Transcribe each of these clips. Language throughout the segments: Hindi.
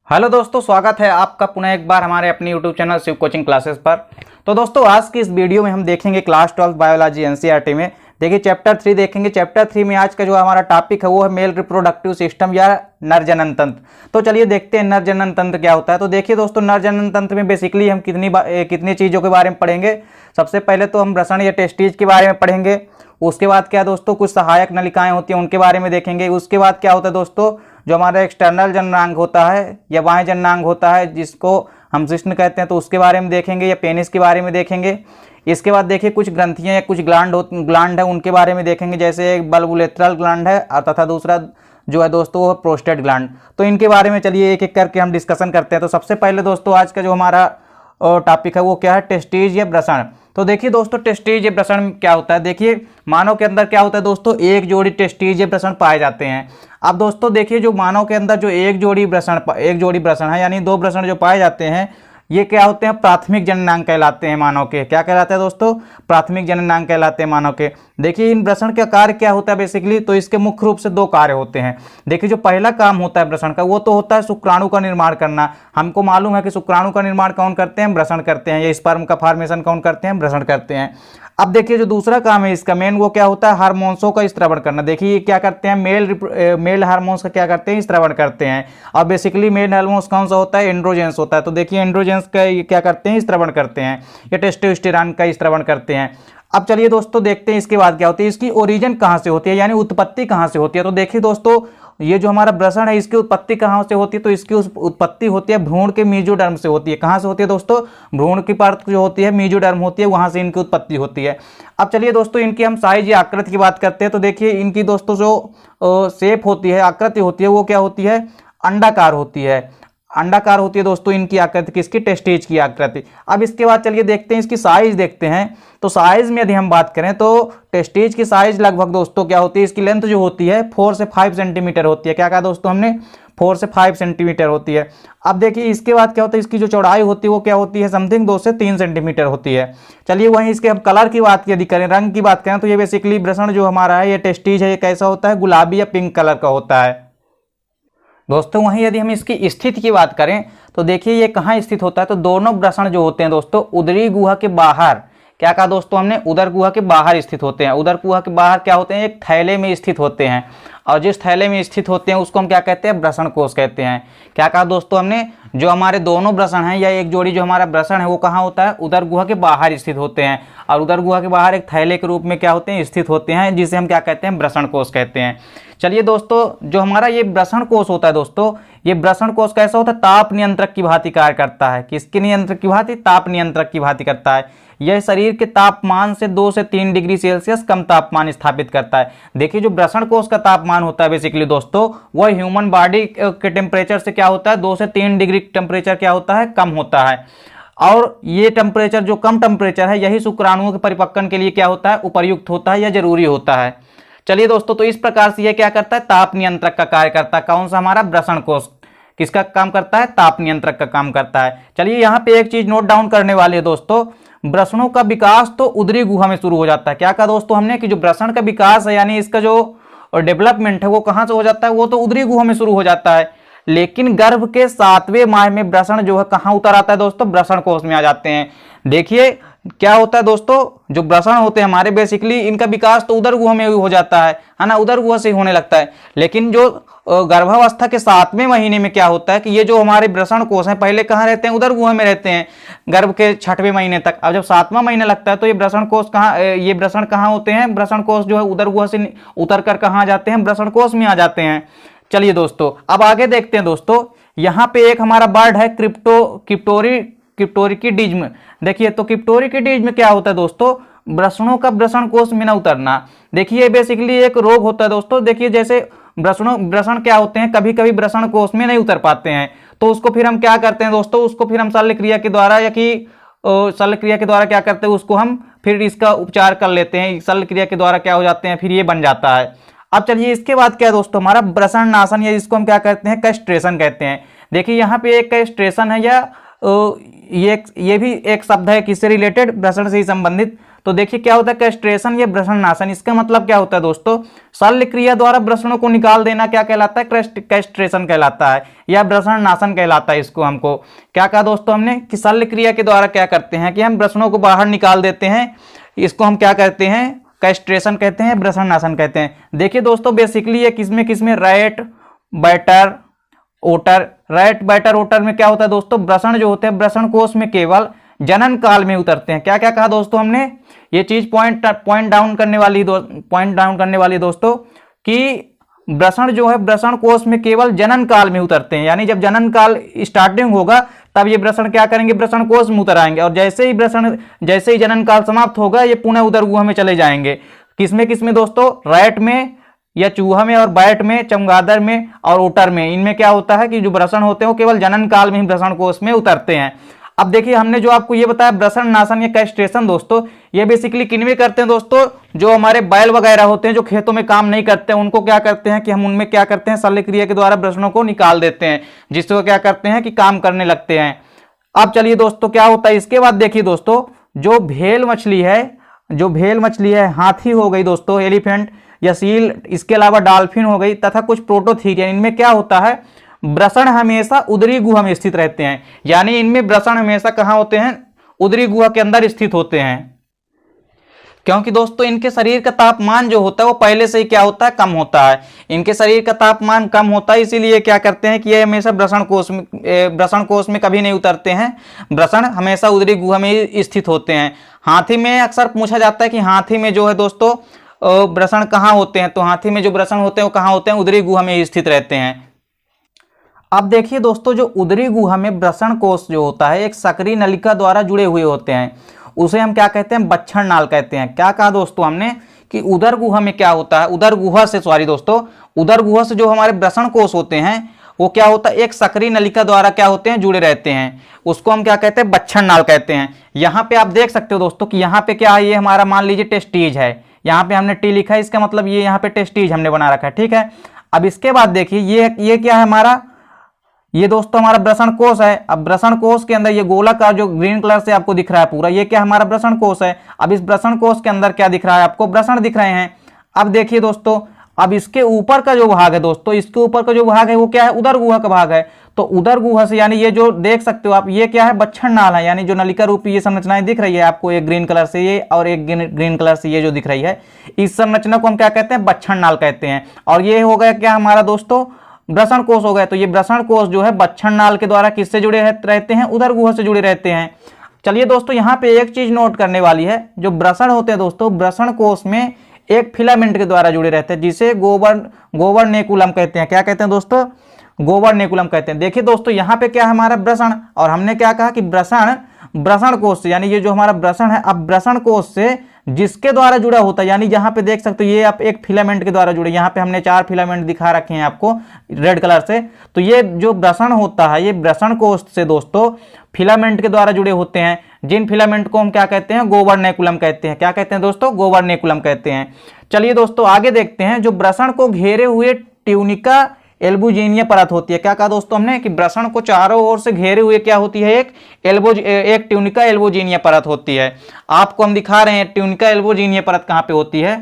हेलो दोस्तों, स्वागत है आपका पुनः एक बार हमारे अपने YouTube channel Shiv coaching classes पर। तो दोस्तों आज की इस वीडियो में हम देखेंगे क्लास 12 बायोलॉजी एनसीईआरटी में देखिए चैप्टर 3 देखेंगे। चैप्टर 3 में आज का जो हमारा टॉपिक है वो है मेल रिप्रोडक्टिव सिस्टम या नर जनन तंत्र। तो चलिए देखते हैं नर जनन तंत्र क्या होता है। तो देखिए दोस्तों, नर जनन तंत्र में बेसिकली हम कितनी चीज़ों के बारे में पढ़ेंगे। सबसे पहले तो हम वृषण या टेस्टिज के बारे में पढ़ेंगे। उसके बाद क्या दोस्तों, कुछ सहायक नलिकाएं होती हैं उनके बारे में देखेंगे। उसके बाद क्या होता है दोस्तों, जो हमारा एक्सटर्नल जननांग होता है या बाह्य जननांग होता है जिसको हम शिश्न कहते हैं, तो उसके बारे में देखेंगे या पेनिस के बारे में देखेंगे। इसके बाद देखिए कुछ ग्रंथियां या कुछ ग्लैंड है उनके बारे में देखेंगे, जैसे एक बल्बुलेट्रल ग्लैंड है और तथा दूसरा जो है दोस्तों वो प्रोस्टेट ग्लैंड। तो इनके बारे में चलिए एक एक करके हम डिस्कशन करते हैं। तो सबसे पहले दोस्तों आज का जो हमारा टॉपिक है वो क्या है, टेस्टिज या वृषण। तो देखिए दोस्तों, टेस्टिज या वृषण क्या होता है। देखिए मानव के अंदर क्या होता है दोस्तों, एक जोड़ी टेस्टिज या वृषण पाए जाते हैं। अब दोस्तों देखिए, जो मानव के अंदर जो एक जोड़ी वृषण है यानी दो वृषण जो पाए जाते हैं, ये क्या होते हैं, प्राथमिक जननांग कहलाते हैं मानव के। क्या कहलाते हैं दोस्तों, प्राथमिक जननांग कहलाते हैं मानव के। देखिए इन वृषण का कार्य क्या होता है बेसिकली, तो इसके मुख्य रूप से दो कार्य होते हैं। देखिए जो पहला काम होता है वृषण का वो तो होता है शुक्राणु का निर्माण करना। हमको मालूम है कि शुक्राणु का निर्माण कौन करते हैं, वृषण करते हैं, या स्पर्म का फॉर्मेशन कौन करते हैं, वृषण करते हैं। अब देखिए जो दूसरा काम है इसका मेन, वो क्या होता है, हार्मोन्सों का स्त्रवण करना। देखिए ये क्या करते हैं, मेल हार्मोन्स का क्या करते हैं, स्त्रवण करते हैं। और बेसिकली मेल हार्मोन्स कौन सा होता है, एंड्रोजेंस होता है। तो देखिए एंड्रोजेंस का ये क्या करते हैं, स्त्रवण करते हैं, या टेस्टोस्टेरॉन का स्त्रवण करते हैं। अब चलिए दोस्तों देखते हैं इसके बाद क्या होती है, इसकी ओरिजिन कहाँ से होती है, यानी उत्पत्ति कहाँ से होती है। तो देखिए दोस्तों, ये जो हमारा वृषण है इसकी उत्पत्ति कहाँ से होती है, तो इसकी उत्पत्ति होती है भ्रूण के मेसोडर्म से होती है। कहाँ से होती है दोस्तों, भ्रूण की परत जो होती है मेसोडर्म होती है, वहाँ से इनकी उत्पत्ति होती है। अब चलिए दोस्तों इनकी हम साइज या आकृति की बात करते हैं। तो देखिए इनकी दोस्तों जो शेप होती है, आकृति होती है, वो क्या होती है, अंडाकार होती है। अंडाकार होती है दोस्तों इनकी आकृति, किसकी, टेस्टिज की आकृति। अब इसके बाद चलिए देखते हैं इसकी साइज देखते हैं। तो साइज में यदि हम बात करें तो टेस्टिज की साइज लगभग दोस्तों क्या होती है, इसकी लेंथ जो होती है 4 से 5 सेंटीमीटर होती है। क्या कहा दोस्तों हमने, 4 से 5 सेंटीमीटर होती है। अब देखिए इसके बाद क्या होता है, इसकी जो चौड़ाई होती है वो क्या होती है, समथिंग 2 से 3 सेंटीमीटर होती है। चलिए वहीं इसके हम कलर की बात यदि करें, रंग की बात करें, तो ये बेसिकली वृषण जो हमारा है, ये टेस्टिज है, ये कैसा होता है, गुलाबी या पिंक कलर का होता है दोस्तों। वहीं यदि हम इसकी स्थिति की बात करें तो देखिए ये कहाँ स्थित होता है, तो दोनों वृषण जो होते हैं दोस्तों उदरी गुहा के बाहर, क्या कहा दोस्तों हमने, उदर गुहा के बाहर स्थित होते हैं। उदर गुहा के बाहर क्या होते हैं, एक थैले में स्थित होते हैं, और जिस थैले में स्थित होते हैं उसको हम क्या कहते हैं, वृषण कोष कहते हैं। क्या कहा दोस्तों हमने, जो हमारे दोनों वृषण हैं या एक जोड़ी जो हमारा वृषण है वो कहाँ होता है, उदर गुहा के बाहर स्थित होते हैं, और उदर गुहा के बाहर एक थैले के रूप में क्या होते हैं, स्थित होते हैं, जिसे हम क्या कहते हैं, वृषण कोष कहते हैं। चलिए दोस्तों, जो हमारा ये वृषण कोष होता है दोस्तों, ये वृषण कोष कैसा होता है, ताप नियंत्रक की भांति कार्य करता है। किसके नियंत्रक की भांति, ताप नियंत्रक की भांति करता है। यह शरीर के तापमान से 2 से 3 डिग्री सेल्सियस कम तापमान स्थापित करता है। देखिए जो वृषण कोष का तापमान होता है बेसिकली दोस्तों, वह ह्यूमन बॉडी के टेम्परेचर से क्या होता है, 2 से 3 डिग्री टेम्परेचर क्या होता है, कम होता है। और ये टेम्परेचर जो कम टेम्परेचर है, यही शुक्राणुओं के परिपक्वन के लिए क्या होता है, उपयुक्त होता है या जरूरी होता है। चलिए दोस्तों, तो इस प्रकार से ये क्या करता है, ताप नियंत्रक का कार्य करता है। कौन सा, हमारा वृषण कोष किसका काम करता है, ताप नियंत्रक का काम करता है। चलिए यहाँ पे एक चीज नोट डाउन करने वाली है दोस्तों, वृषणों का विकास तो उदरी गुहा में शुरू हो जाता है। क्या कहा दोस्तों हमने, कि जो वृषण का विकास है यानी इसका जो डेवलपमेंट है वो कहाँ से हो जाता है, वो तो उदरी गुहा में शुरू हो जाता है। लेकिन गर्भ के 7वें माह में वृषण जो है कहाँ उतर आता है दोस्तों, वृषण कोष में आ जाते हैं। देखिए क्या होता है दोस्तों, जो वृषण होते हैं हमारे बेसिकली इनका विकास तो उदर गुहा में हो जाता है ना, उदर गुहा से होने लगता है। लेकिन जो गर्भावस्था के 7वें महीने में क्या होता है कि ये जो हमारे वृषण कोष हैं पहले कहाँ रहते हैं, उदर गुहा में रहते हैं गर्भ के 6वें महीने तक। अब जब 7वां महीना लगता है तो ये वृषण कोष कहाँ, ये वृषण कहाँ होते हैं, वृषण कोष जो है उदर गुहा से उतर कर कहाँ जाते हैं, वृषण कोष में आ जाते हैं। चलिए दोस्तों अब आगे देखते हैं दोस्तों, यहाँ पे एक हमारा वर्ड है क्रिप्टोरिकिडिज्म। देखिए तो क्रिप्टोरिकिडिज्म क्या होता है दोस्तों, वृषणों का वृषण कोष में न उतरना। देखिए बेसिकली एक रोग होता है दोस्तों। देखिए जैसे वृषण क्या होते हैं, कभी कभी वृषण कोष में नहीं उतर पाते हैं, तो उसको फिर हम क्या करते हैं दोस्तों, उसको फिर हम शल्य क्रिया के द्वारा या कि शल्य क्रिया के द्वारा क्या करते हैं, उसको हम फिर इसका उपचार कर लेते हैं। शल्य क्रिया के द्वारा क्या हो जाते हैं, फिर ये बन जाता है। अब चलिए इसके बाद क्या है दोस्तों, हमारा वृषण नाशन या जिसको हम क्या कहते हैं, कैस्ट्रेशन कहते हैं। देखिए यहाँ पे एक कैस्ट्रेशन है या ये भी एक शब्द है, किससे रिलेटेड, वृषण से ही संबंधित। तो देखिए क्या होता है कैस्ट्रेशन या वृषण नाशन। इसका मतलब क्या होता है दोस्तों, शल्य क्रिया द्वारा वृषणों को निकाल देना क्या कहलाता है, कैस्ट्रेशन कहलाता है या वृषण नाशन कहलाता है। इसको हमको क्या कहा दोस्तों हमने कि शल्य क्रिया के द्वारा क्या करते हैं कि हम वृषणों को बाहर निकाल देते हैं, इसको हम क्या कहते हैं, कैस्ट्रेशन कहते हैं, वृषण नाशन कहते हैं। देखिए दोस्तों बेसिकली ये किसमें रैट बैटर ओटर, रैट बैटर ओटर में क्या होता है दोस्तों, वृषण जो होते हैं वृषण कोष में केवल जनन काल में उतरते हैं। क्या क्या कहा दोस्तों हमने, ये चीज पॉइंट डाउन करने वाली दोस्तों कि वृषण जो है वृषण कोष में केवल जनन काल में उतरते हैं, यानी जब जनन काल स्टार्टिंग होगा तब ये वृषण क्या करेंगे, वृषण कोष में उतर आएंगे, और जैसे ही जनन काल समाप्त होगा ये पुनः उदर गुहा में चले जाएंगे। किसमें दोस्तों, रैट में या चूहा में, और बैट में, चमगादड़ में और ओटर में। इनमें क्या होता है कि जो वृषण होते हैं वो केवल जनन काल में ही वृषण कोष में उतरते हैं। अब देखिए हमने जो आपको ये बताया वृषण नाशन या कैस्ट्रेशन दोस्तों, ये बेसिकली किनमें करते हैं दोस्तों, जो हमारे बैल वगैरह होते हैं जो खेतों में काम नहीं करते हैं उनको क्या करते हैं कि हम उनमें क्या करते हैं, शल्य क्रिया के द्वारा वृषणों को निकाल देते हैं, जिससे वो क्या करते हैं कि काम करने लगते हैं। अब चलिए दोस्तों क्या होता है इसके बाद, देखिए दोस्तों जो भेल मछली है, हाथी हो गई दोस्तों, एलिफेंट या सील, इसके अलावा डॉल्फिन हो गई तथा कुछ प्रोटोथीरियन, इनमें क्या होता है वृषण हमेशा उदरी गुहा में स्थित रहते हैं। यानी इनमें वृषण हमेशा कहां होते हैं, उदरी गुहा के अंदर स्थित होते हैं, क्योंकि दोस्तों इनके शरीर का तापमान जो होता है वो पहले से ही क्या होता है, कम होता है। इनके शरीर का तापमान कम होता है, इसीलिए क्या करते हैं कि ये हमेशा वृषण कोष में कभी नहीं उतरते हैं, वृषण हमेशा उदरी गुहा में स्थित होते हैं। हाथी में अक्सर पूछा जाता है कि हाथी में जो है दोस्तों वृषण कहाँ होते हैं, तो हाथी में जो वृषण होते हैं वो कहाँ होते हैं, उदरी गुहा में स्थित रहते हैं। अब देखिए दोस्तों जो उदरी गुहा में वृषण कोष जो होता है एक सक्रिय नलिका द्वारा जुड़े हुए होते हैं, उसे हम क्या कहते हैं, बच्छड़ नाल कहते हैं। क्या कहा दोस्तों हमने कि उदर गुहा में क्या होता है, उदर गुहा से जो हमारे वृषण कोष होते हैं वो क्या होता है, एक सक्रिय नलिका द्वारा क्या होते हैं, जुड़े रहते हैं, उसको हम क्या कहते हैं, बच्छड़ नाल कहते हैं। यहाँ पे आप देख सकते हो दोस्तों कि यहाँ पे क्या है, ये हमारा मान लीजिए टेस्टीज है, यहाँ पे हमने टी लिखा है, इसका मतलब ये यहाँ पे टेस्टीज हमने बना रखा है, ठीक है। अब इसके बाद देखिए ये क्या है हमारा, ये दोस्तों हमारा वृषण कोष है। अब वृषण कोष के अंदर ये गोलाकार जो ग्रीन कलर से आपको दिख रहा है पूरा, ये क्या हमारा वृषण कोष है। अब इस वृषण कोष के अंदर क्या दिख रहा है आपको, वृषण दिख रहे हैं। अब देखिए दोस्तों अब इसके ऊपर का जो भाग है दोस्तों, इसके ऊपर का जो भाग है वो क्या है, उदर गुहा का भाग है। तो उदर गुहा से यानी ये जो देख सकते हो आप, ये क्या है, बच्छड़ नाल है, यानी जो नलिका रूपी ये संरचनाएं दिख रही है आपको, एक ग्रीन कलर से ये और एक ग्रीन कलर से ये जो दिख रही है, इस संरचना को हम क्या कहते हैं, बच्छड़ नाल कहते हैं। और ये हो गया क्या हमारा दोस्तों, वृषण कोष हो गए। तो ये वृषण कोष जो है बच्छड़ नाल के द्वारा किससे जुड़े रहते हैं, उदर गुहा से जुड़े रहते हैं। चलिए दोस्तों यहाँ पे एक चीज नोट करने वाली है, जो वृषण होते हैं दोस्तों वृषण कोष में एक फिलामेंट के द्वारा जुड़े रहते हैं, जिसे गोबर नेकुलम कहते हैं। क्या कहते हैं दोस्तों, गोबर नेकुलम कहते हैं। देखिए दोस्तों यहाँ पे क्या है हमारा वृषण, और हमने क्या कहा कि वृषण कोष से, यानी ये जो हमारा वृषण है अब वृषण कोष से जिसके द्वारा जुड़ा होता है, यानी यहाँ पे देख सकते हो ये आप एक फिलामेंट के द्वारा जुड़े, यहाँ पे हमने 4 फिलामेंट दिखा रखे हैं आपको रेड कलर से। तो ये जो वृषण होता है ये वृषण कोष से दोस्तों फिलामेंट के द्वारा जुड़े होते हैं, जिन फिलामेंट को हम क्या कहते हैं, गोबर नेकुलम कहते हैं। क्या कहते हैं दोस्तों, गोबर नेकुलम कहते हैं। चलिए दोस्तों आगे देखते हैं, जो वृषण को घेरे हुए ट्यूनिका एल्बुजिनिया परत होती है। क्या कहा दोस्तों हमने कि वृषण को चारों ओर से घेरे हुए क्या होती है, एक ट्यूनिका एल्बुजिनिया परत होती है। आपको हम दिखा रहे हैं ट्यूनिका एल्बुजिनिया परत कहाँ पे होती है।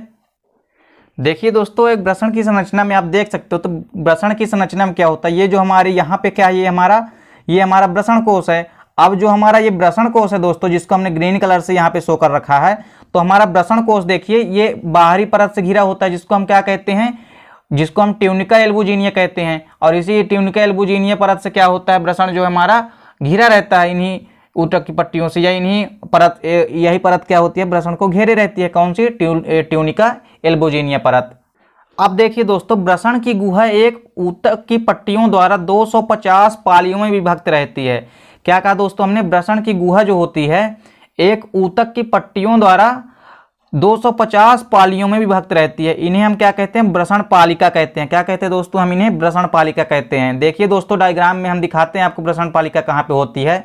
देखिए दोस्तों एक वृषण की संरचना में आप देख सकते हो, तो वृषण की संरचना में क्या होता है, ये जो हमारे यहाँ पे क्या है, ये हमारा वृषण कोष है। अब जो हमारा ये वृषण कोष है दोस्तों, जिसको हमने ग्रीन कलर से यहाँ पे शो कर रखा है, तो हमारा वृषण कोष देखिए ये बाहरी परत से घिरा होता है, जिसको हम क्या कहते हैं, जिसको हम ट्यूनिका एल्बुजिनिया कहते हैं। और इसी ट्यूनिका एल्बुजिनिया परत से क्या होता है, वृषण जो हमारा घिरा रहता है इन्हीं ऊतक की पट्टियों से, या यही परत क्या होती है, वृषण को घेरे रहती है। कौन सी, ट्यूनिका एल्बुजिनिया परत। अब देखिए दोस्तों वृषण की गुहा एक ऊतक की पट्टियों द्वारा 250 पालियों में विभक्त रहती है। क्या कहा दोस्तों हमने, वृषण की गुहा जो होती है एक ऊतक की पट्टियों द्वारा 250 पालियों में विभक्त रहती है। इन्हें हम क्या कहते हैं, वृषण पालिका कहते हैं। क्या कहते हैं दोस्तों, हम इन्हें वृषण पालिका कहते हैं। देखिए दोस्तों डायग्राम में हम दिखाते हैं आपको वृषण पालिका कहाँ पे होती है।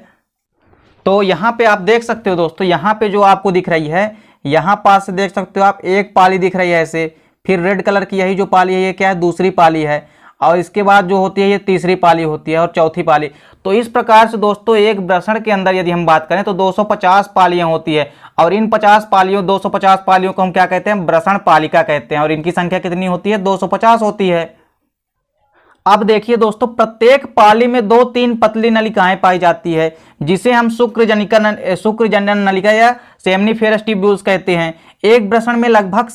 तो यहाँ पे आप देख सकते हो दोस्तों, यहाँ पे जो आपको दिख रही है, यहाँ पास से देख सकते हो आप एक पाली दिख रही है ऐसे, फिर रेड कलर की यही जो पाली है ये क्या है, दूसरी पाली है। और इसके बाद जो होती है ये तीसरी पाली होती है और चौथी पाली। तो इस प्रकार से दोस्तों एक वृषण के अंदर यदि हम बात करें तो 250 पालियां होती है और इन 250 पालियों को हम क्या कहते हैं, वृषण पालिका कहते हैं और इनकी संख्या कितनी होती है, 250 होती है। अब देखिए दोस्तों प्रत्येक पाली में 2-3 पतली नलिकाएं पाई जाती है जिसे हम शुक्रजनन नलिका या सेमनीफेरस ट्यूब्यूल्स कहते हैं। एक वृषण में लगभग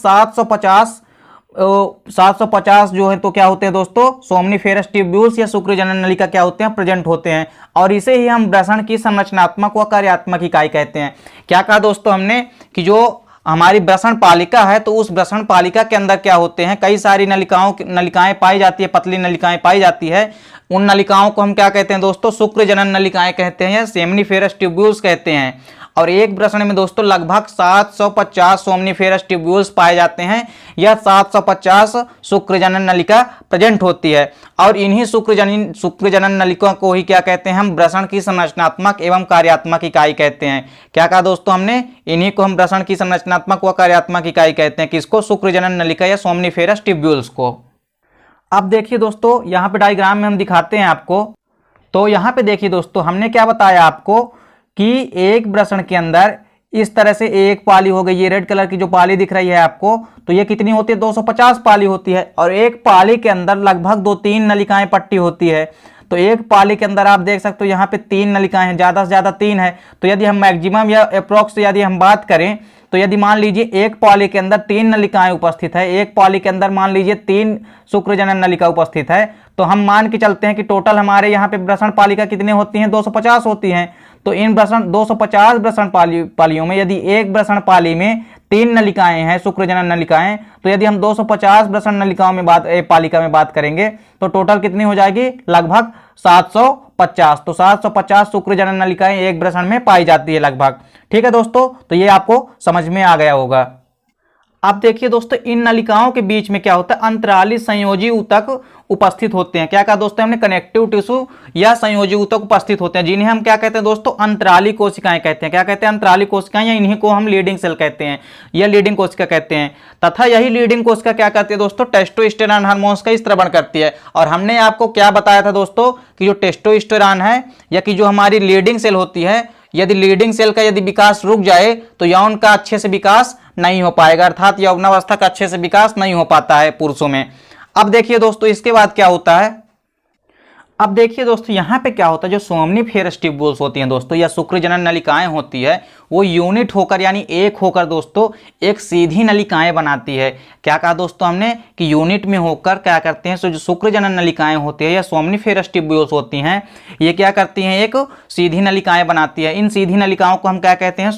750 जो है तो क्या होते हैं दोस्तों, सोमनीफेरस ट्यूब्यूल्स या शुक्रजनन नलिका क्या होते हैं, प्रेजेंट होते हैं और इसे ही हम वृषण की संरचनात्मक व कार्यात्मक इकाई कहते हैं। क्या कहा दोस्तों हमने कि जो हमारी वृषण पालिका है तो उस वृषण पालिका के अंदर क्या होते हैं, कई सारी नलिकाएं पाई जाती है, पतली नलिकाएं पाई जाती है। उन नलिकाओं को हम क्या कहते हैं दोस्तों, शुक्रजनन नलिकाएं कहते हैं या सेमनीफेरस ट्यूब्यूल्स कहते हैं। और एक वृषण में दोस्तों लगभग 750 सोमनीफेरस ट्यूब्यूल्स पाए जाते हैं या 750 शुक्रजनन नलिका प्रेजेंट होती है और इन्हीं शुक्रजनन नलिकाओं को ही क्या कहते हैं, हम वृषण की संरचनात्मक एवं कार्यात्मक इकाई कहते हैं। क्या कहा दोस्तों हमने, इन्हीं को हम वृषण की संरचनात्मक व कार्यात्मक इकाई कहते हैं। किसको, शुक्रजनन नलिका या सोमनीफेरस ट्यूब्यूल्स को। अब देखिए दोस्तों यहाँ पे डायग्राम में हम दिखाते हैं आपको। तो यहाँ पे देखिए दोस्तों हमने क्या बताया आपको कि एक वृषण के अंदर इस तरह से एक पाली हो गई, ये रेड कलर की जो पाली दिख रही है आपको, तो ये कितनी होती है, 250 पाली होती है और एक पाली के अंदर लगभग 2-3 नलिकाएं पट्टी होती है। तो एक पाली के अंदर आप देख सकते हो यहाँ पे 3 नलिकाएं हैं, ज़्यादा से ज़्यादा 3 है। तो यदि हम मैक्सिमम या अप्रोक्स यदि हम बात करें तो यदि मान लीजिए एक पाली के अंदर 3 नलिकाएं उपस्थित है, एक पाली के अंदर मान लीजिए 3 शुक्रजनन नलिका उपस्थित है, तो हम मान के चलते हैं कि टोटल हमारे यहाँ पे वृषण पालिका कितने होती हैं, 250 होती हैं। तो इन 250 वृषण पालियों में यदि एक वृषण पाली में 3 नलिकाएं हैं, शुक्रजनन नलिकाएं, तो यदि हम 250 वृषण नलिकाओं में पालिका में बात करेंगे तो टोटल कितनी हो जाएगी, लगभग 750। तो 750 शुक्रजनन नलिकाएं एक वृषण में पाई जाती है लगभग। ठीक है दोस्तों, तो ये आपको समझ में आ गया होगा। अब देखिए दोस्तों इन नलिकाओं के बीच में क्या होता है, अंतराली संयोजी ऊतक उपस्थित होते हैं। क्या कहा दोस्तों हमने, कनेक्टिव टिश्यू या संयोजी ऊतक उपस्थित होते हैं जिन्हें हम क्या कहते हैं दोस्तों, अंतराली कोशिकाएं कहते हैं। क्या कहते हैं, अंतराली कोशिकाएं, या इन्हीं को हम लीडिंग सेल कहते हैं या लीडिंग कोशिका कहते हैं। तथा यही लीडिंग कोशिका क्या करती है दोस्तों, टेस्टोस्टेरोन हार्मोन्स का स्त्रवण करती है। और हमने आपको क्या बताया था दोस्तों कि जो टेस्टोस्टेरोन है या कि जो हमारी लीडिंग सेल होती है, यदि लीडिंग सेल का यदि विकास रुक जाए तो यौन का अच्छे से विकास नहीं हो पाएगा, अर्थात यौवनावस्था का अच्छे से विकास नहीं हो पाता है पुरुषों में। अब देखिए दोस्तों इसके बाद क्या होता है, अब देखिए दोस्तों यहाँ पे क्या होता है, जो सोमनीफेरस ट्यूब्यूल्स होती हैं दोस्तों या शुक्रजनन नलिकाएं होती है वो यूनिट होकर यानी एक होकर दोस्तों एक सीधी नलिकाएं बनाती है। क्या कहा दोस्तों हमने कि यूनिट में होकर क्या करते हैं, जो शुक्रजनन नलिकाएं होती है या सोमनीफेरस ट्यूब्यूल्स होती हैं ये क्या करती हैं, एक सीधी नलिकाएं बनाती है। इन सीधी नलिकाओं को हम क्या कहते हैं,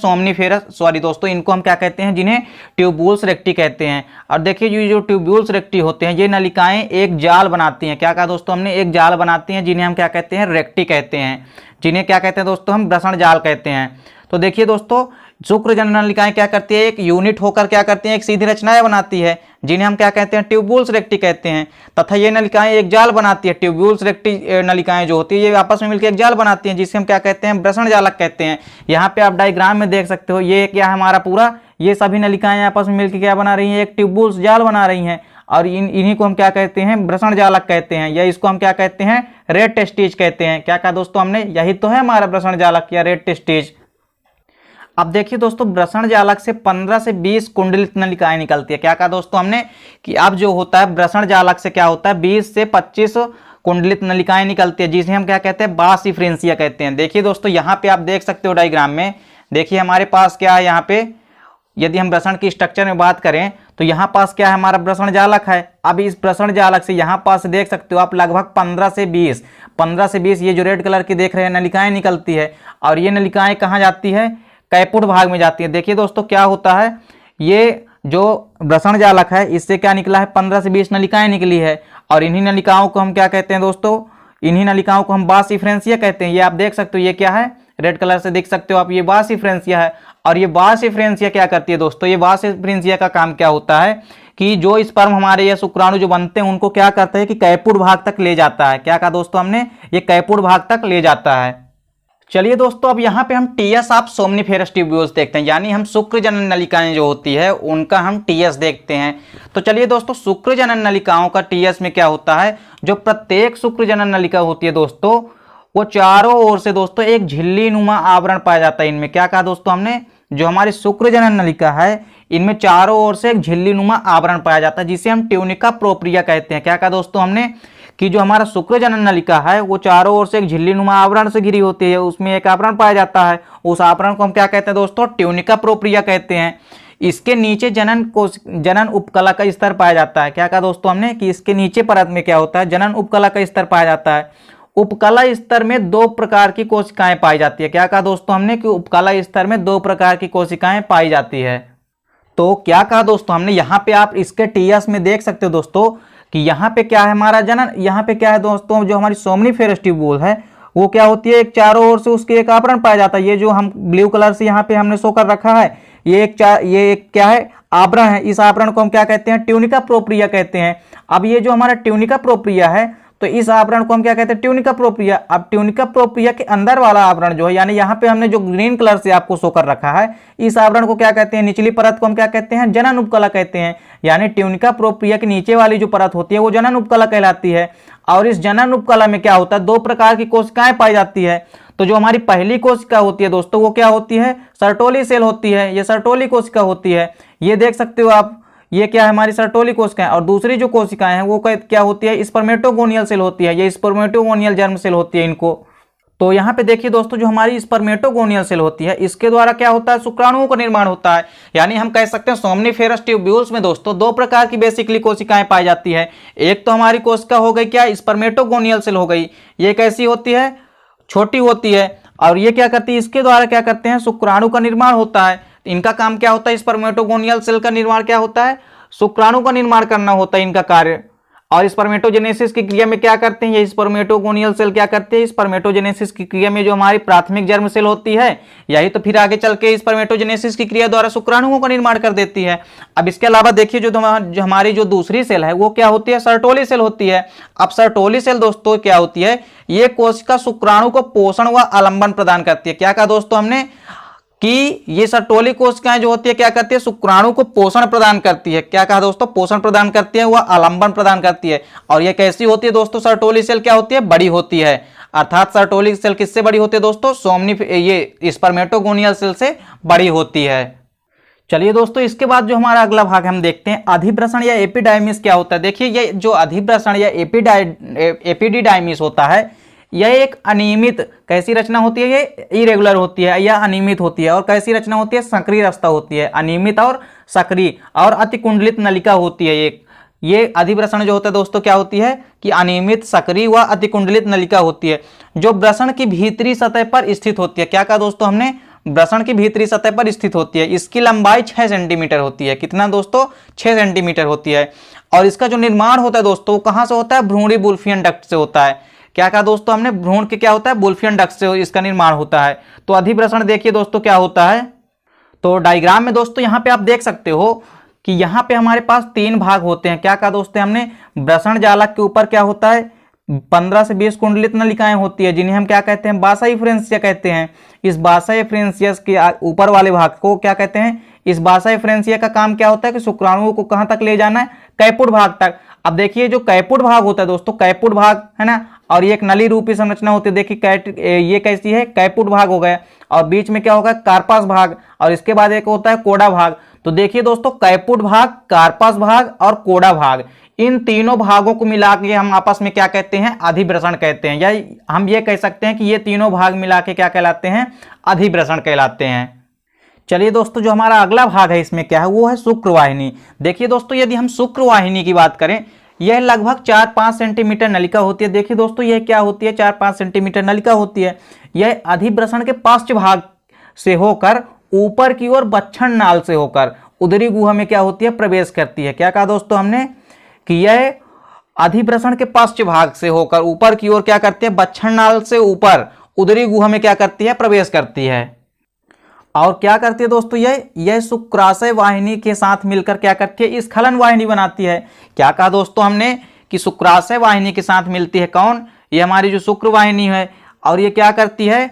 इनको हम क्या कहते हैं, जिन्हें ट्यूब्यूल्स रेक्टी कहते हैं। और देखिए ये जो ट्यूब्यूल्स रेक्टी होते हैं ये नलिकाएं एक जाल बनाती हैं। क्या कहा दोस्तों हमने, एक जाल बनाती हैं जिन्हें हम क्या कहते हैं, रेक्टी कहते हैं, जिन्हें क्या कहते हैं दोस्तों हम वृषण जाल कहते हैं। तो देखिए दोस्तों शुक्रजनन नलिकाएं क्या करती है, एक यूनिट होकर क्या करती हैं, एक सीधी रचनाएं बनाती है जिन्हें हम क्या कहते हैं, ट्यूब्यूल्स रेक्टी कहते हैं। तथा ये नलिकाएं एक जाल बनाती है, ट्यूब्यूल्स रेक्टी नलिकाएं जो होती है ये आपस में मिलकर एक जाल बनाती हैं जिसे हम क्या कहते हैं, वृषण जालक कहते हैं। यहाँ पे आप डायग्राम में देख सकते हो ये क्या है हमारा पूरा, ये सभी नलिकाएं आपस में मिलकर क्या बना रही हैं, एक ट्यूब्यूल्स जाल बना रही हैं और इन्हीं को हम क्या कहते हैं, वृषण जालक कहते हैं या इसको हम क्या कहते हैं, रेड टेस्टिज कहते हैं। क्या कहा दोस्तों हमने, यही तो है हमारा वृषण जालक या रेड टेस्टिज। अब देखिए दोस्तों वृषण जालक से 15 से 20 कुंडलित नलिकाएं निकलती है। क्या कहा दोस्तों हमने कि अब जो होता है वृषण जालक से क्या होता है, 20 से 25 कुंडलित नलिकाएं निकलती है जिसे हम क्या कहते हैं, बास इफ्रेंसिया कहते हैं। देखिए दोस्तों यहाँ पे आप देख सकते हो डायग्राम में, देखिए हमारे पास क्या है, यहाँ पे यदि हम वृषण की स्ट्रक्चर में बात करें तो यहाँ पास क्या है, हमारा वृषण जालक है। अब इस वृषण जालक से यहाँ पास देख सकते हो आप लगभग 15 से 20 ये जो रेड कलर की देख रहे हैं नलिकाएं निकलती है और ये नलिकाएं कहाँ जाती है, कैपुट भाग में जाती है। देखिए दोस्तों क्या होता है, ये जो वृषण जालक है इससे क्या निकला है, 15 से 20 नलिकाएं निकली है और इन्हीं नलिकाओं को हम क्या कहते हैं दोस्तों, इन्हीं नलिकाओं को हम बास इफ्रेंसिया कहते हैं। ये आप देख सकते हो ये क्या है, रेड कलर से देख सकते हो आप, ये बास इफ्रेंसिया है। और ये बास इफ्रेंसिया क्या करती है दोस्तों, ये बास इफ्रेंसिया का काम क्या होता है कि जो स्पर्म हमारे या शुक्राणु जो बनते हैं उनको क्या करता है कि कैपुट भाग तक ले जाता है। क्या कहा दोस्तों हमने, ये कैपुट भाग तक ले जाता है। चलिए दोस्तों, अब यहाँ पे हम टीएस ऑफ सोमनिफेरस ट्यूब्यूल्स देखते हैं, यानी हम शुक्र जनन नलिकाएं जो होती है उनका हम टीएस देखते हैं। तो चलिए दोस्तों, शुक्र जनन नलिकाओं का टीएस में क्या होता है, जो प्रत्येक शुक्र जनन नलिका होती है दोस्तों, वो चारों ओर से दोस्तों एक झिल्ली नुमा आवरण पाया जाता है। इनमें क्या कहा दोस्तों हमने, जो हमारी शुक्र जनन नलिका है इनमें चारों ओर से एक झिल्ली नुमा आवरण पाया जाता है, जिसे हम ट्यूनिका प्रोप्रिया कहते हैं। क्या कहा दोस्तों हमने कि जो हमारा शुक्र जनन नलिका है वो चारों ओर से एक झिल्ली नुमा आवरण से घिरी होती है, उसमें एक आवरण पाया जाता है, उस आवरण को हम क्या कहते हैं दोस्तों, ट्यूनिका प्रोप्रिया कहते हैं। इसके नीचे जनन उपकला का स्तर पाया जाता है। क्या कहा दोस्तों हमने कि इसके नीचे परत में क्या होता है, जनन उपकला का स्तर पाया जाता है। उपकला स्तर में दो प्रकार की कोशिकाएं पाई जाती है। क्या कहा दोस्तों हमने कि उपकला स्तर में दो प्रकार की कोशिकाएं पाई जाती है। तो क्या कहा दोस्तों हमने, यहाँ पे आप इसके टीएस में देख सकते हो दोस्तों कि यहाँ पे क्या है हमारा जनन, यहाँ पे क्या है दोस्तों, जो हमारी सोमनिफेरस ट्यूब्यूल है वो क्या होती है, एक चारों ओर से उसके एक आवरण पाया जाता है। ये जो हम ब्लू कलर से यहाँ पे हमने शो कर रखा है, ये एक क्या है, आवरण है। इस आवरण को हम क्या कहते हैं, ट्यूनिका प्रोप्रिया कहते हैं। अब ये जो हमारा ट्यूनिका प्रोप्रिया है, तो इस आवरण को हम क्या कहते हैं, ट्यूनिका प्रोप्रिया। अब ट्यूनिका प्रोप्रिया के अंदर वाला आवरण जो है, यानी यहाँ पे हमने जो ग्रीन कलर से आपको शो कर रखा है, इस आवरण को क्या कहते हैं, निचली परत को हम क्या कहते हैं, जनन उपकला कहते हैं। यानी ट्यूनिका प्रोप्रिया के नीचे वाली जो परत होती है वो जनन उपकला कहलाती है। और इस जनन उपकला में क्या होता है, दो प्रकार की कोशिकाएं पाई जाती है। तो जो हमारी पहली कोशिका होती है दोस्तों, वो क्या होती है, सर्टोली सेल होती है। ये सर्टोली कोशिका होती है, ये देख सकते हो आप, ये क्या है, हमारी सर्टोली कोशिकाएं। और दूसरी जो कोशिकाएं हैं वो क्या होती है, स्पर्मेटोगोनियल सेल होती है। ये स्पर्मेटोगोनियल जर्म सेल होती है इनको। तो यहाँ पे देखिए दोस्तों, जो हमारी स्पर्मेटोगोनियल सेल होती है, इसके द्वारा क्या होता है, शुक्राणुओं का निर्माण होता है। यानी हम कह सकते हैं सोमनिफेरस ट्यूब्यूल्स में दोस्तों दो प्रकार की बेसिकली कोशिकाएं पाई जाती है। एक तो हमारी कोशिका हो गई क्या, स्पर्मेटोगोनियल सेल हो गई। ये कैसी होती है, छोटी होती है। और ये क्या करती है, इसके द्वारा क्या करते हैं, शुक्राणु का निर्माण होता है। इनका काम क्या होता है, स्पर्मेटोगोनियल सेल का निर्माण क्या होता है, शुक्राणु का निर्माण करना होता है इनका कार्य। और स्पर्मेटोजेनेसिस की क्रिया में क्या करते हैं, ये स्पर्मेटोगोनियल सेल क्या करते हैं, स्पर्मेटोजेनेसिस की क्रिया में जो हमारी प्राथमिक जर्म सेल होती है, यही तो फिर आगे चल के स्पर्मेटोजेनेसिस की क्रिया द्वारा शुक्राणुओं का निर्माण कर देती है। अब इसके अलावा देखिए, जो हमारी जो दूसरी सेल है वो क्या होती है, सर्टोली सेल होती है। अब सर्टोली सेल दोस्तों क्या होती है, ये कोशिका शुक्राणु को पोषण व आलंबन प्रदान करती है। क्या कहा दोस्तों हमने कि ये सर्टोली कोशिकाएं जो होती है क्या करती है, शुक्राणु को पोषण प्रदान करती है। क्या कहा दोस्तों, पोषण प्रदान करती है, वह आलंबन प्रदान करती है। और ये कैसी होती है दोस्तों, सर्टोली सेल क्या होती है, बड़ी होती है। अर्थात सर्टोली सेल किससे बड़ी होती है दोस्तों, ये स्पर्मेटोगोनियल सेल से बड़ी होती है। चलिए दोस्तों, इसके बाद जो हमारा अगला भाग हम देखते हैं, अधिप्रसरण या एपिडाइमिस क्या होता है। देखिए, ये जो अधिप्रसरण या एपिडिडाइमिस होता है, यह एक अनियमित कैसी रचना होती है, ये इरेगुलर होती है या अनियमित होती है। और कैसी रचना होती है, सक्रिय रास्ता होती है, अनियमित और सक्रिय और अतिकुंडलित नलिका होती है। ये अधिव्रसण जो होता है दोस्तों क्या होती है कि अनियमित, सक्रिय व अतिकुंडलित नलिका होती है, जो व्रसण की भीतरी सतह पर स्थित होती है। क्या कहा दोस्तों हमने, व्रसण की भीतरी सतह पर स्थित होती है। इसकी लंबाई 6 सेंटीमीटर होती है। कितना दोस्तों, 6 सेंटीमीटर होती है। और इसका जो निर्माण होता है दोस्तों, कहाँ से होता है, भ्रूणी वुल्फियन डक्ट से होता है। क्या कहा दोस्तों हमने, भ्रूण के क्या होता है, वुल्फियन डक्ट से इसका निर्माण होता है। तो अधिव्रसण देखिए दोस्तों क्या होता है, तो डायग्राम में दोस्तों यहाँ पे आप देख सकते हो कि यहाँ पे हमारे पास 3 भाग होते हैं। क्या कहा दोस्तों हमने, व्रसण जालक के ऊपर क्या होता है, 15 से 20 कुंडलित नलिकाएं होती है, जिन्हें हम क्या कहते हैं, बासा एफ्रेंसिया कहते हैं। इस बासा एफ्रेंसियस के ऊपर वाले भाग को क्या कहते हैं, इस बासा एफ्रेंसिया का काम क्या होता है कि शुक्राणुओं को कहां तक ले जाना है, कैपुट भाग तक। अब देखिए, जो कैपुट भाग होता है दोस्तों, कैपुट भाग है ना, और ये एक नली रूपी संरचना होती है। देखिए ये कैसी है, कैपुट भाग हो गया। और बीच में क्या होगा, कार्पास भाग। और इसके बाद एक होता है कोड़ा भाग। तो देखिए दोस्तों, कैपुट भाग, कार्पास भाग और कोड़ा भाग, इन तीनों भागों को मिला के हम आपस में क्या कहते हैं, अधिव्रसण कहते हैं। या हम ये कह सकते हैं कि ये तीनों भाग मिला के क्या कहलाते हैं, अधिव्रसण कहलाते हैं। चलिए दोस्तों, जो हमारा अगला भाग है इसमें क्या है, वो है शुक्रवाहिनी। देखिए दोस्तों, यदि हम शुक्रवाहिनी की बात करें, यह लगभग 4-5 सेंटीमीटर नलिका होती है। देखिए दोस्तों, यह क्या होती है, 4-5 सेंटीमीटर नलिका होती है। यह अधिव्रसण के पार्श्व भाग से होकर ऊपर की ओर बच्छन नाल से होकर उदरी गुहा में क्या होती है, प्रवेश करती है। क्या कहा दोस्तों हमने कि यह अधिव्रसण के पार्श्व भाग से होकर ऊपर की ओर क्या करती है, बच्छन नाल से ऊपर उदरी गुहा में क्या करती है, प्रवेश करती है। और क्या करती है दोस्तों, यह शुक्राशय वाहिनी के साथ मिलकर क्या करती है, स्खलन वाहिनी बनाती है। क्या कहा दोस्तों हमने कि शुक्राशय वाहिनी के साथ मिलती है कौन, ये हमारी जो शुक्र वाहिनी है। और ये क्या करती है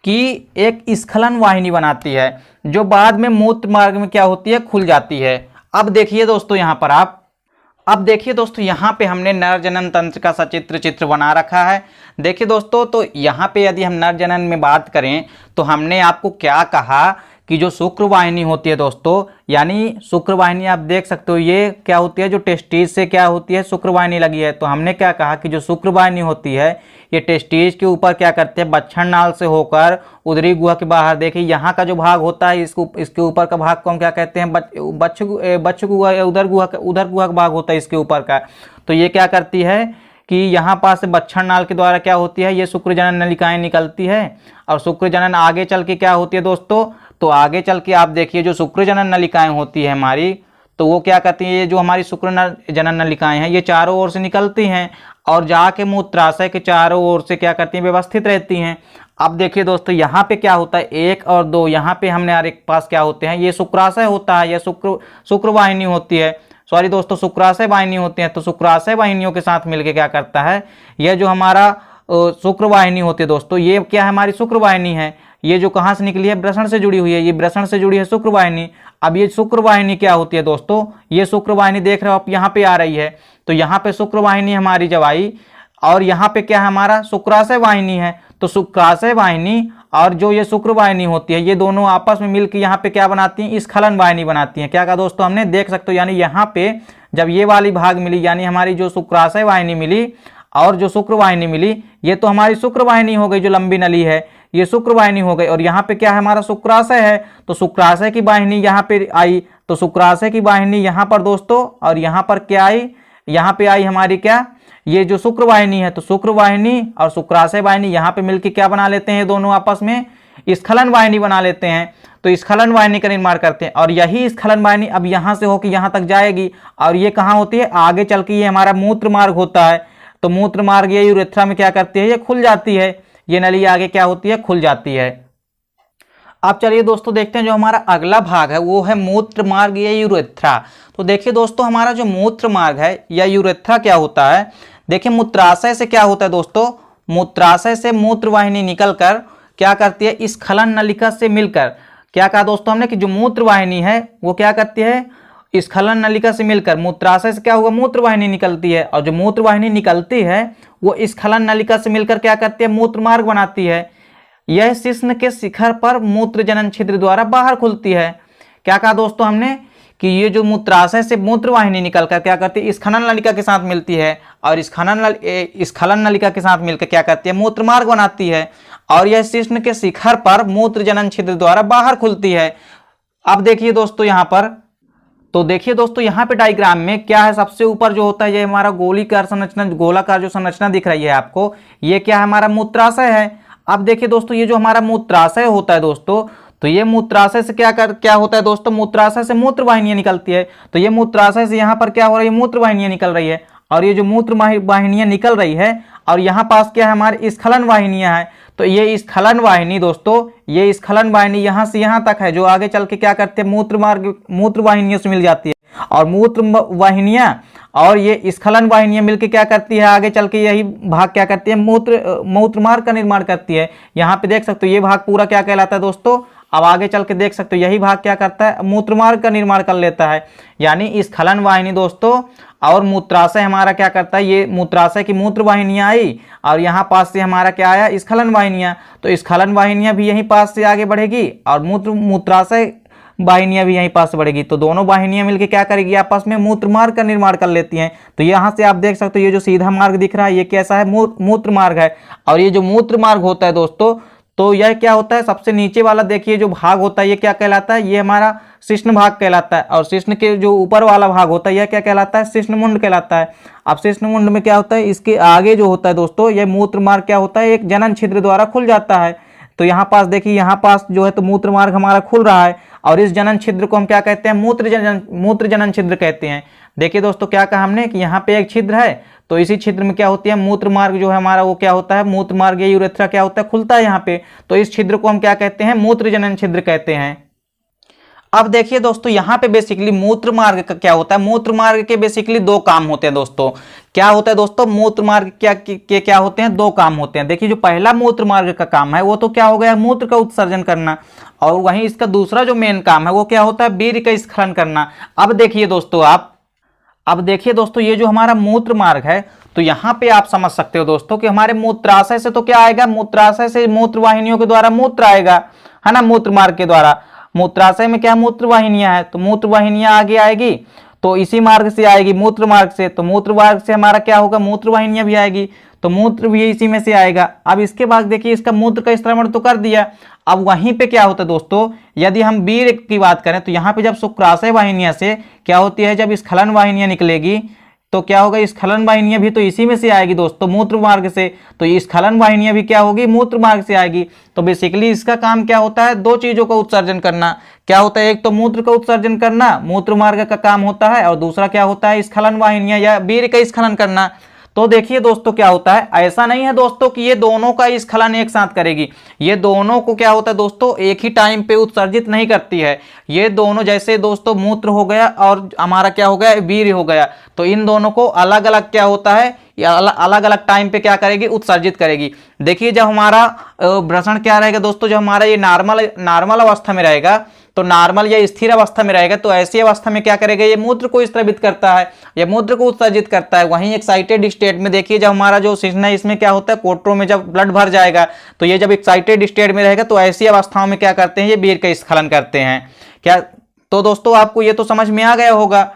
कि एक स्खलन वाहिनी बनाती है जो बाद में मूत्र मार्ग में क्या होती है, खुल जाती है। अब देखिए दोस्तों यहाँ पर अब देखिए दोस्तों यहाँ पे हमने नर जनन तंत्र का सचित्र चित्र बना रखा है। देखिए दोस्तों, तो यहाँ पे यदि हम नर जनन में बात करें तो हमने आपको क्या कहा कि जो शुक्र वाहिनी होती है दोस्तों, यानी शुक्र वाहिनी आप देख सकते हो ये क्या होती है, जो टेस्टिस से क्या होती है, शुक्र वाहिनी लगी है। तो हमने क्या कहा कि जो शुक्र वाहिनी होती है ये टेस्टिस के ऊपर क्या करते हैं, बच्छड़ नाल से होकर उदरी गुहा के बाहर, देखिए यहाँ का जो भाग होता है इसके ऊपर का भाग को हम क्या कहते हैं, बच्छ गुहा या उदर गुहा का भाग होता है इसके ऊपर का। तो ये क्या करती है कि यहाँ पास से बच्छड़ नाल के द्वारा क्या होती है, ये शुक्र जनन नलिकाएं निकलती है। और शुक्र जनन आगे चल के क्या होती है दोस्तों, तो आगे चल के आप देखिए जो शुक्र जनन नलिकाएं होती है हमारी, तो वो क्या करती है, ये जो हमारी शुक्र जनन नलिकाएं हैं ये चारों ओर से निकलती हैं और जाके मूत्राशय के चारों ओर से क्या करती हैं, व्यवस्थित रहती हैं। अब देखिए दोस्तों यहाँ पे क्या होता है, 1 और 2 यहाँ पे हमने हर एक पास क्या होते हैं, ये शुक्राशय होता है, यह शुक्र वाहिनी होती है, सॉरी दोस्तों शुक्राशय वाहिनी होती है। तो शुक्राशय वाहिनियों के साथ मिलकर क्या करता है, यह जो हमारा शुक्र वाहिनी होती है दोस्तों, ये क्या है, हमारी शुक्र वाहिनी है। ये जो कहाँ से निकली है, वृषण से जुड़ी हुई है, ये वृषण से जुड़ी है शुक्र वाहिनी। अब ये शुक्र वाहिनी क्या होती है दोस्तों, ये शुक्र वाहिनी देख रहे हो आप यहाँ पे आ रही है, तो यहाँ पे शुक्र वाहिनी हमारी जब आई और यहाँ पे क्या है, हमारा शुक्राशय वाहिनी है। तो शुक्राशय वाहिनी और जो ये शुक्र वाहिनी होती है ये दोनों आपस में मिलकर यहाँ पे क्या बनाती हैं, स्खलन वाहिनी बनाती हैं। क्या कहा दोस्तों हमने, देख सकते हो, यानी यहाँ पे जब ये वाली भाग मिली, यानी हमारी जो शुक्राशय वाहिनी मिली और जो शुक्र वाहिनी मिली, ये तो हमारी शुक्र वाहिनी हो गई, जो लंबी नली है ये शुक्र वाहिनी हो गई। और यहाँ पे क्या है, हमारा शुक्राशय है, तो शुक्राशय की वाहिनी यहाँ पे आई, तो शुक्राशय की वाहिनी यहाँ पर दोस्तों, और यहाँ पर क्या आई, यहाँ पे आई हमारी क्या, ये जो शुक्र वाहिनी है। तो शुक्र वाहिनी और शुक्राशय वाहिनी यहाँ पे मिलकर क्या बना लेते हैं, दोनों आपस में स्खलन वाहिनी बना लेते हैं। तो स्खलन वाहिनी का निर्माण करते हैं और यही स्खलन वाहिनी अब यहाँ से होकर यहाँ तक जाएगी और ये कहाँ होती है, आगे चल के ये हमारा मूत्र मार्ग होता है। तो मूत्र मार्ग ये यूरेथ्रा में क्या करती है, ये खुल जाती है, ये नली आगे क्या होती है, खुल जाती है। अब चलिए दोस्तों देखते हैं जो हमारा अगला भाग है वो है मूत्र मार्ग या यूरेथ्रा। तो देखिए दोस्तों हमारा जो मूत्र मार्ग है या यूरेथ्रा क्या होता है, देखिए मूत्राशय से क्या होता है दोस्तों, मूत्राशय से मूत्र वाहिनी निकलकर क्या करती है, स्खलन नलिका से मिलकर, क्या कहा दोस्तों हमने कि जो मूत्र वाहिनी है वो क्या करती है, स्खलन नलिका से मिलकर मूत्राशय से क्या होगा, मूत्र वाहिनी निकलती है और जो मूत्र वाहिनी निकलती है वो स्खलन नलिका से मिलकर क्या करती है, मूत्र मार्ग बनाती है। यह शिश्न के शिखर पर मूत्र जनन छिद्र द्वारा बाहर खुलती है। क्या कहा दोस्तों हमने कि ये जो मूत्राशय से मूत्र वाहिनी निकलकर क्या करती है, स्खलन नलिका के साथ मिलती है और स्खलन नलिका के साथ मिलकर क्या करती है, मूत्र मार्ग बनाती है और यह शिश्न के शिखर पर मूत्र जनन छिद्र द्वारा बाहर खुलती है। अब देखिए दोस्तों यहाँ पर, तो देखिए दोस्तों यहाँ पे डायग्राम में क्या है, सबसे ऊपर जो होता है ये हमारा गोलीकार संरचना, गोलाकार जो संरचना दिख रही है आपको, ये क्या है, हमारा मूत्राशय है। अब देखिए दोस्तों ये जो हमारा मूत्राशय होता है दोस्तों, तो ये मूत्राशय से क्या होता है दोस्तों, मूत्राशय से मूत्र वाहिनियां निकलती है। तो ये मूत्राशय से यहाँ पर क्या हो रही है, मूत्र वाहिनियां निकल रही है और ये जो मूत्र वाहिनियां निकल रही है और यहाँ पास क्या है, हमारी स्खलन वाहिनियां है। तो ये स्खलन वाहिनी दोस्तों, ये स्खलन वाहिनी यहाँ से यहाँ तक है, जो आगे चल के क्या करते हैं, मूत्र वाहिनियों से मिल जाती है और मूत्र वाहिनियां और ये स्खलन वाहिनियां मिलकर क्या करती है, आगे चल के यही भाग क्या करती है, मूत्र मार्ग का निर्माण करती है। यहाँ पे देख सकते हो ये भाग पूरा क्या कहलाता है दोस्तों, अब आगे चल के देख सकते हो यही भाग क्या करता है, मूत्र मार्ग का निर्माण कर लेता है। यानी स्खलन वाहिनी दोस्तों और मूत्राशय हमारा क्या करता है, ये मूत्राशय की मूत्र वाहिनियां आई और यहाँ पास से हमारा क्या आया, स्खलन वाहिनियां। तो स्खलन वाहिनियां भी यहीं पास से आगे बढ़ेगी और मूत्राशय वाहिनियां भी यहीं पास से बढ़ेगी। तो दोनों वाहिनियां मिलकर क्या करेगी, आपस में मूत्र मार्ग का निर्माण कर लेती हैं। तो यहाँ से आप देख सकते हो ये जो सीधा मार्ग दिख रहा है ये कैसा है, मूत्र मार्ग है। और ये जो मूत्र मार्ग होता है दोस्तों, तो यह क्या होता है, सबसे नीचे वाला देखिए जो भाग होता है ये क्या कहलाता है, ये हमारा शिश्न भाग कहलाता है और शिश्न के जो ऊपर वाला भाग होता है यह क्या कहलाता है, शिश्न मुंड कहलाता है। अब शिश्न मुंड में क्या होता है, इसके आगे जो होता है दोस्तों ये मूत्र मार्ग क्या होता है, एक जनन छिद्र द्वारा खुल जाता है। तो यहाँ पास देखिए, यहाँ पास जो है तो मूत्र मार्ग हमारा खुल रहा है और इस जनन छिद्र को हम क्या कहते हैं, मूत्र जनन छिद्र कहते हैं। देखिए दोस्तों क्या कहा हमने कि यहाँ पे एक छिद्र है, तो इसी छिद्र में क्या होती है, मूत्र मार्ग जो है हमारा वो क्या होता है, मूत्र मार्ग या यूरेथ्रा क्या होता है, खुलता है यहाँ पे। तो इस छिद्र को हम क्या कहते हैं, मूत्र जनन छिद्र कहते हैं। अब देखिए दोस्तों यहाँ पे बेसिकली मूत्र मार्ग का क्या होता है, मूत्र मार्ग के बेसिकली दो काम होते हैं दोस्तों। क्या होता है दोस्तों, मूत्र मार्ग क्या होते हैं, दो काम होते हैं। देखिए जो पहला मूत्र मार्ग का काम है वो तो क्या हो गया, मूत्र का उत्सर्जन करना, और वहीं इसका दूसरा जो मेन काम है वो क्या होता है, वीर्य का स्खलन करना। अब देखिए दोस्तों ये जो हमारा मूत्र मार्ग है, तो यहाँ पे आप समझ सकते हो दोस्तों कि हमारे मूत्राशय से तो क्या आएगा, मूत्राशय से मूत्र वाहिनियों के द्वारा मूत्र आएगा, है ना, मूत्र मार्ग के द्वारा। मूत्राशय में क्या मूत्र वाहिनियां हैं, तो मूत्र वाहिनियां आगे आएगी, तो इसी मार्ग से आएगी, मूत्र मार्ग से, तो मूत्र मार्ग से हमारा क्या होगा, मूत्र वाहिनियां भी आएगी, तो मूत्र भी इसी में से आएगा। अब इसके बाद देखिए इसका मूत्र का स्त्रवण तो कर दिया। अब वहीं पे क्या होता है दोस्तों, यदि हम वीर्य की बात करें तो यहाँ पे जब शुक्राशय वाहिनियां से क्या होती है, जब स्खलन वाहिनियां निकलेगी तो क्या होगा, स्खलन वाहिनियां भी तो इसी में से आएगी दोस्तों, मूत्र मार्ग से, तो ये स्खलन वाहिनियां भी क्या होगी, मूत्र मार्ग से आएगी। तो बेसिकली इसका काम क्या होता है, दो चीजों का उत्सर्जन करना। क्या होता है, एक तो मूत्र का उत्सर्जन करना, मूत्र मार्ग का काम होता है, और दूसरा क्या होता है, स्खलन वाहिनियां या वीर्य का स्खलन करना। तो देखिए दोस्तों क्या होता है, ऐसा नहीं है दोस्तों कि ये दोनों का स्खलन एक साथ करेगी, ये दोनों को क्या होता है दोस्तों, एक ही टाइम पे उत्सर्जित नहीं करती है। ये दोनों, जैसे दोस्तों मूत्र हो गया और हमारा क्या हो गया, वीर्य हो गया, तो इन दोनों को अलग अलग क्या होता है, या अलग अलग टाइम पे क्या करेगी, उत्सर्जित करेगी। देखिए जब हमारा वृषण क्या रहेगा दोस्तों, जब हमारा ये नॉर्मल अवस्था में रहेगा, तो नॉर्मल या स्थिर अवस्था में रहेगा, तो ऐसी अवस्था में क्या करेगा, ये मूत्र को स्रावित करता है, ये मूत्र को उत्सर्जित करता है। वहीं एक्साइटेड स्टेट में देखिए जब हमारा जो शिश्न है इसमें क्या होता है, कोटरों में जब ब्लड भर जाएगा, तो ये जब एक्साइटेड स्टेट में रहेगा, तो ऐसी अवस्थाओं में क्या करते हैं, ये वीर्य का स्खलन करते हैं। क्या, तो दोस्तों आपको ये तो समझ में आ गया होगा।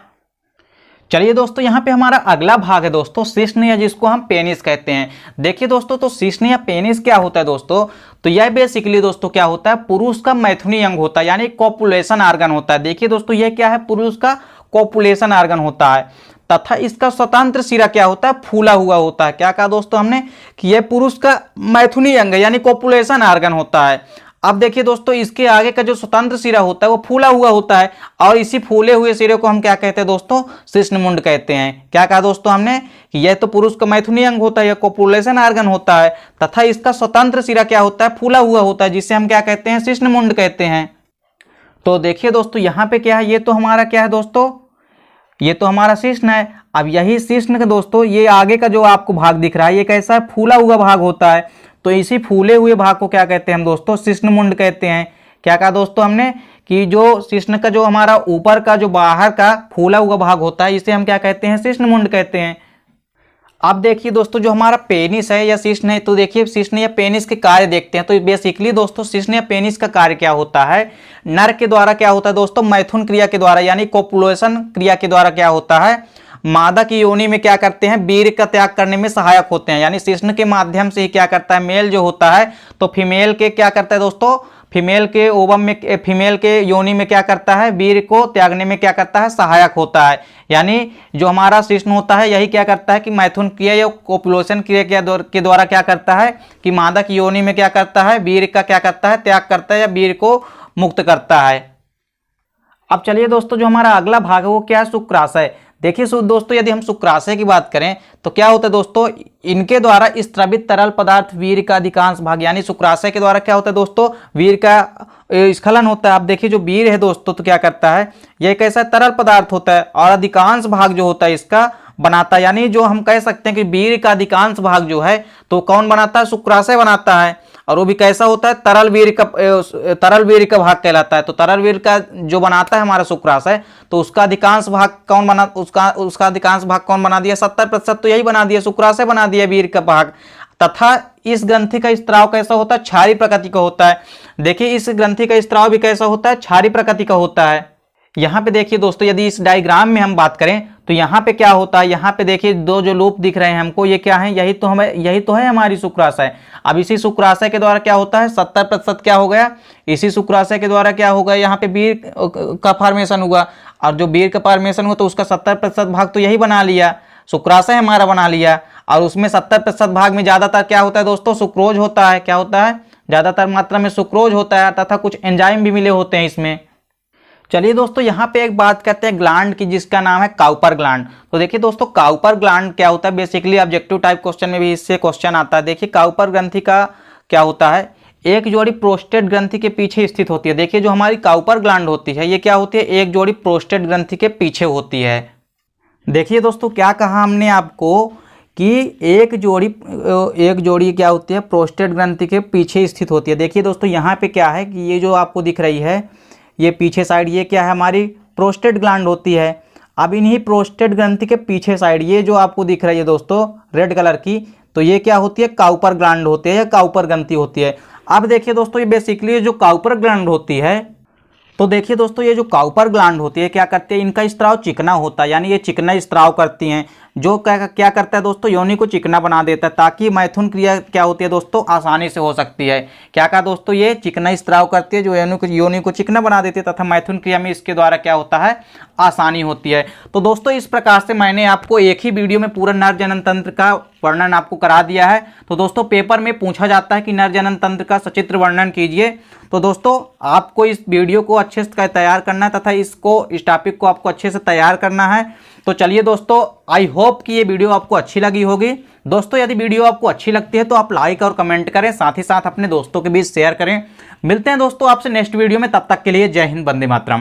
चलिए दोस्तों यहाँ पे हमारा अगला भाग है दोस्तों शिश्न, या जिसको हम पेनिस कहते हैं। देखिए दोस्तों, तो शिश्न या पेनिस क्या होता है दोस्तों, तो यह बेसिकली दोस्तों क्या होता है, पुरुष का मैथुनी अंग होता है, यानी कॉपुलेशन ऑर्गन होता है। देखिए दोस्तों यह क्या है, पुरुष का कॉपुलेशन ऑर्गन होता है, तथा इसका स्वतंत्र सिरा क्या होता है, फूला हुआ होता है। क्या कहा दोस्तों हमने, कि यह पुरुष का मैथुनी अंग है, यानी कॉपुलेशन ऑर्गन होता है। अब देखिए दोस्तों इसके आगे का जो स्वतंत्र सिरा होता है वो फूला हुआ होता है, और इसी फूले हुए सिरे को हम क्या कहते हैं दोस्तों, शिश्नमुंड कहते हैं। क्या कहा दोस्तों हमने, कि यह तो पुरुष का मैथुनी अंग होता है, यह कॉपुलेशन ऑर्गन होता है, तथा इसका स्वतंत्र सिरा क्या होता है, फूला हुआ होता है, जिसे हम क्या कहते हैं, शिश्नमुंड कहते हैं। तो देखिए दोस्तों यहाँ पे क्या है, ये तो हमारा क्या है दोस्तों, ये तो हमारा शिश्न है। अब यही शिश्न का दोस्तों ये आगे का जो आपको भाग दिख रहा है, ये कैसा है, फूला हुआ भाग होता है, तो इसी फूले हुए भाग को क्या कहते हैं हम दोस्तों, शिश्नमुंड कहते हैं। क्या कहा दोस्तों हमने, कि जो शिश्न का जो हमारा ऊपर का जो बाहर का फूला हुआ भाग होता है, इसे हम क्या कहते हैं, शिश्नमुंड कहते हैं। अब देखिए दोस्तों जो हमारा पेनिस है या शिश्न है, तो देखिए शिश्न या पेनिस के कार्य देखते हैं। तो बेसिकली दोस्तों शिश्न या पेनिस का कार्य क्या होता है, नर के द्वारा क्या होता है दोस्तों, मैथुन क्रिया के द्वारा, यानी कोपुलेशन क्रिया के द्वारा क्या होता है, मादा की योनि में क्या करते हैं, वीर्य का त्याग करने में सहायक होते हैं। यानी शिश्न के माध्यम से ही क्या करता है, मेल जो होता है, तो फीमेल के क्या करता है दोस्तों, फीमेल के ओवम में, फीमेल के योनि में क्या करता है, वीर्य को त्यागने में क्या करता है, सहायक होता है। यानी जो हमारा शिश्न होता है यही क्या करता है, कि मैथुन क्रिया या कोपुलेशन क्रिया के द्वारा क्या करता है, कि मादा की योनि में क्या करता है, वीर्य का क्या करता है, त्याग करता है, या वीर्य को मुक्त करता है। अब चलिए दोस्तों जो हमारा अगला भाग है वो क्या है, शुक्राशय। देखिए दोस्तों यदि हम शुक्राशय की बात करें तो क्या होता है दोस्तों, इनके द्वारा स्त्रवित तरल पदार्थ वीर्य का अधिकांश भाग, यानी शुक्राशय के द्वारा क्या होता है दोस्तों, वीर्य का स्खलन होता है। आप देखिए जो वीर्य है दोस्तों तो क्या करता है, यह एक ऐसा तरल पदार्थ होता है, और अधिकांश भाग जो होता है इसका बनाता है। यानी जो हम कह सकते हैं कि वीर्य का अधिकांश भाग जो है तो कौन बनाता है, शुक्राशय बनाता है, और वो भी कैसा होता है, तरल वीर्य का भाग कहलाता है। तो तरल वीर्य का जो बनाता है हमारा शुक्राशय, तो उसका अधिकांश भाग कौन बना, उसका अधिकांश भाग कौन बना दिया, 70% तो यही बना दिया, शुक्राशय बना दिया वीर्य का भाग। तथा इस ग्रंथि का स्त्राव कैसा होता है, क्षारीय प्रकृति का होता है। देखिए इस ग्रंथि का स्त्राव भी कैसा होता है, क्षारीय प्रकृति का होता है। यहाँ पे देखिए दोस्तों यदि इस डायग्राम में हम बात करें तो यहाँ पे क्या होता है, यहाँ पे देखिए दो जो लूप दिख रहे हैं हमको, ये क्या है, यही तो है हमारी शुक्राशय। अब इसी शुक्राशय के द्वारा क्या होता है, 70% क्या हो गया, इसी शुक्राशय के द्वारा क्या होगा, यहाँ पे वीर्य का फॉर्मेशन हुआ, और जो वीर्य का फॉर्मेशन हुआ तो उसका 70% भाग तो यही बना लिया, शुक्राशय हमारा बना लिया। और उसमें 70% भाग में ज्यादातर क्या होता है दोस्तों, सुक्रोज होता है। क्या होता है, ज्यादातर मात्रा में सुक्रोज होता है, तथा कुछ एंजाइम भी मिले होते हैं इसमें। चलिए दोस्तों यहाँ पे एक बात करते हैं ग्लैंड की, जिसका नाम है काउपर ग्लैंड। तो देखिए दोस्तों काउपर ग्लैंड क्या होता है, बेसिकली ऑब्जेक्टिव टाइप क्वेश्चन में भी इससे क्वेश्चन आता है। देखिए काउपर ग्रंथि का क्या होता है, एक जोड़ी प्रोस्टेट ग्रंथि के पीछे स्थित होती है। देखिए जो हमारी काउपर ग्लैंड होती है ये क्या होती है, एक जोड़ी प्रोस्टेट ग्रंथि के पीछे होती है। देखिए दोस्तों क्या कहा हमने आपको कि एक जोड़ी क्या होती है, प्रोस्टेट ग्रंथि के पीछे स्थित होती है। देखिए दोस्तों यहाँ पे क्या है कि ये जो आपको दिख रही है ये पीछे साइड, ये क्या है, हमारी प्रोस्टेट ग्लैंड होती है। अब इन्हीं प्रोस्टेट ग्रंथि के पीछे साइड ये जो आपको दिख रही है दोस्तों रेड कलर की, तो ये क्या होती है, काउपर ग्लैंड होती है या काउपर ग्रंथि होती है। अब देखिए दोस्तों ये बेसिकली जो काउपर ग्लैंड होती है, तो देखिए दोस्तों ये जो काउपर ग्लैंड होती है क्या करती है, इनका स्त्राव चिकना होता है, यानी ये चिकना स्त्राव करती हैं, जो क्या करता है दोस्तों, योनि को चिकना बना देता है ताकि मैथुन क्रिया क्या होती है दोस्तों, आसानी से हो सकती है। क्या कहा दोस्तों, ये चिकना स्त्राव करती है जो योनि को चिकना बना देती है तथा मैथुन क्रिया में इसके द्वारा क्या होता है, आसानी होती है। तो दोस्तों इस प्रकार से मैंने आपको एक ही वीडियो में पूरा नर जनन तंत्र का वर्णन आपको करा दिया है। तो दोस्तों पेपर में पूछा जाता है कि नर जनन तंत्र का सचित्र वर्णन कीजिए। तो दोस्तों आपको इस वीडियो को अच्छे से तैयार करना है तथा इस टॉपिक को आपको अच्छे से तैयार करना है। तो चलिए दोस्तों, आई होप कि ये वीडियो आपको अच्छी लगी होगी। दोस्तों यदि वीडियो आपको अच्छी लगती है तो आप लाइक और कमेंट करें, साथ ही साथ अपने दोस्तों के बीच शेयर करें। मिलते हैं दोस्तों आपसे नेक्स्ट वीडियो में, तब तक के लिए जय हिंद, वंदे मातरम।